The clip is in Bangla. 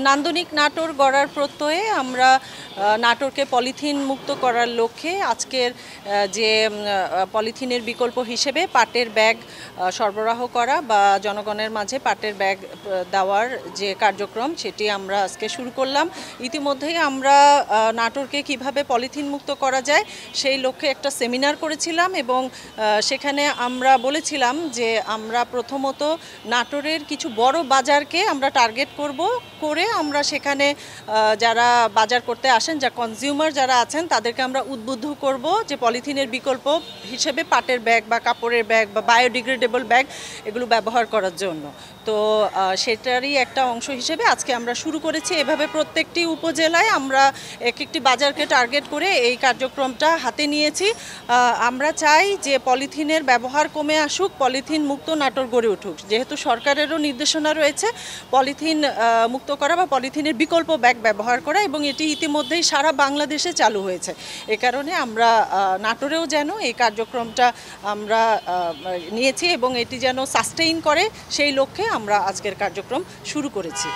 নান্দনিক নাটোর গড়ার প্রত্যয়ে আমরা নাটোরকে পলিথিন মুক্ত করার লক্ষ্যে আজকের যে পলিথিনের বিকল্প হিসেবে পাটের ব্যাগ সরবরাহ করা বা জনগণের মাঝে পাটের ব্যাগ দেওয়ার যে কার্যক্রম সেটি আমরা আজকে শুরু করলাম। ইতিমধ্যেই আমরা নাটোরকে কিভাবে পলিথিন মুক্ত করা যায় সেই লক্ষ্যে একটা সেমিনার করেছিলাম এবং সেখানে আমরা বলেছিলাম যে আমরা প্রথমত নাটোরের কিছু বড় বাজারকে আমরা টার্গেট করব, করে আমরা সেখানে যারা বাজার করতে আসেন, যা কনজিউমার যারা আছেন তাদেরকে আমরা উদ্বুদ্ধ করব যে পলিথিনের বিকল্প হিসেবে পাটের ব্যাগ বা কাপড়ের ব্যাগ বা বায়োডিগ্রেডেবল ব্যাগ এগুলো ব্যবহার করার জন্য। তো সেটারই একটা অংশ হিসেবে আজকে আমরা শুরু করেছি। এভাবে প্রত্যেকটি উপজেলায় আমরা এক একটি বাজারকে টার্গেট করে এই কার্যক্রমটা হাতে নিয়েছি। আমরা চাই যে পলিথিনের ব্যবহার কমে আসুক, পলিথিন মুক্ত নাটোর গড়ে উঠুক। যেহেতু সরকারেরও নির্দেশনা রয়েছে পলিথিন মুক্ত করা বা পলিথিনের বিকল্প ব্যাগ ব্যবহার করা, এবং এটি ইতিমধ্যেই সারা বাংলাদেশে চালু হয়েছে। এ কারণে আমরা নাটোরেও যেন এই কার্যক্রমটা আমরা নিয়েছি এবং এটি যেন সাস্টেইন করে সেই লক্ষ্যে আমরা আজকের কার্যক্রম শুরু করেছি।